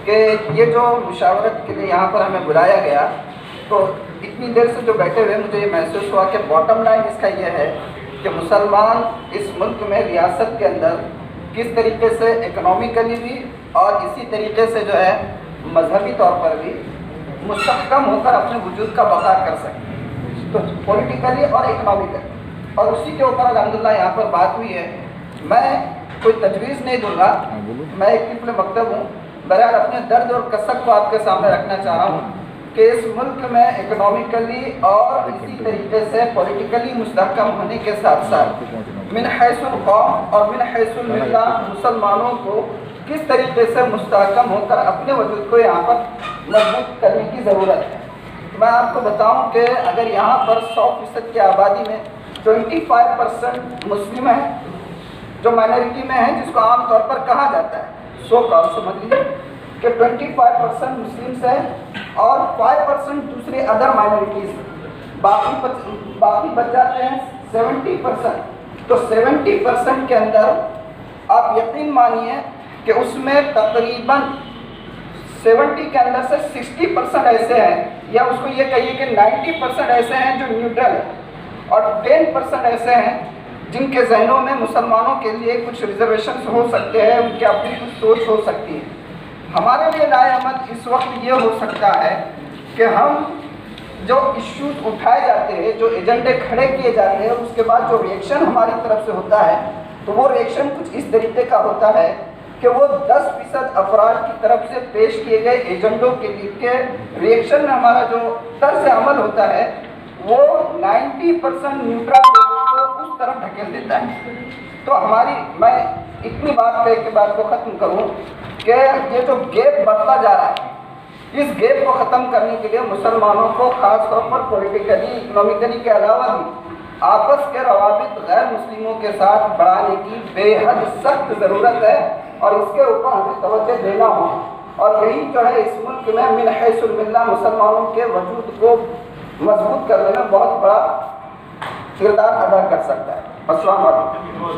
کہ یہ جو مشاورت کے لیے یہاں پر ہمیں بلایا گیا، تو اتنی دیر سے جو بیٹھے ہوئے مجھے یہ محسوس ہوا کہ باٹم لائن اس کا یہ ہے کہ مسلمان اس ملک میں ریاست کے اندر کس طریقے سے اکنامیکلی بھی اور اسی طریقے سے جو ہے مذہبی طور پر بھی مستحکم ہو کر اپنے وجود کا بقا کر سکیں، تو پولیٹیکلی اور اکنامیکلی، اور اسی کے اوپر الحمدللہ یہاں پر بات ہوئی ہے۔ میں کوئی تجویز نہیں دوں گا، میں ایک طفل مکتب ہوں، بہرحال اپنے درد اور کسک کو آپ کے سامنے رکھنا چاہ رہا ہوں کہ اس ملک میں اکنامیکلی اور اسی طریقے سے پولیٹیکلی مستحکم ہونے کے ساتھ ساتھ من حیث القوم اور من حیث الملہ مسلمانوں کو کس طریقے سے مستحکم ہو کر اپنے وجود کو یہاں پر مضبوط کرنے کی ضرورت ہے۔ میں آپ کو بتاؤں کہ اگر یہاں پر 100% کی آبادی میں 25% مسلم ہیں جو مائنورٹی میں ہیں، جس کو عام طور پر کہا جاتا ہے سمجھ لیجیے کہ 25% مسلمس ہیں اور 5% دوسری ادر مائنورٹیز ہیں، باقی بچ جاتے ہیں 70%۔ تو 70% کے اندر آپ یقین مانیے کہ اس میں تقریباً 70 کے اندر سے 60% ایسے ہیں، یا اس کو یہ کہیے کہ 90% ایسے ہیں جو نیوٹرل ہیں، اور 10% ایسے ہیں جن کے ذہنوں میں مسلمانوں کے لیے کچھ ریزرویشنز ہو سکتے ہیں، ان کی اپنی کچھ سوچ ہو سکتی ہے۔ ہمارے لیے لائے عمل اس وقت یہ ہو سکتا ہے کہ ہم جو ایشوز اٹھائے جاتے ہیں، جو ایجنڈے کھڑے کیے جاتے ہیں، اس کے بعد جو ریئیکشن ہماری طرف سے ہوتا ہے، تو وہ ریئیکشن کچھ اس طریقے کا ہوتا ہے کہ وہ 10% افراد کی طرف سے پیش کیے گئے ایجنڈوں کے لیے ریئیکشن میں ہمارا جو طرز عمل ہوتا ہے وہ 90% نیوٹرل کو اس طرف ڈھکیل دیتا ہے۔ تو میں اتنی بات کہہ کے بات کو ختم کروں کہ یہ جو گیپ بڑھتا جا رہا ہے، اس گیپ کو ختم کرنے کے لیے مسلمانوں کو خاص طور پر پولیٹیکلی اکنامیکلی کے علاوہ بھی آپس کے روابط غیر مسلموں کے ساتھ بڑھانے کی بے حد سخت ضرورت ہے، اور اس کے اوپر ہمیں توجہ دینا ہوگا، اور یہی جو ہے اس ملک میں من حیث الملہ مسلمانوں کے وجود کو مضبوط کرنے میں بہت بڑا کردار ادا کر سکتا ہے۔ السلام علیکم۔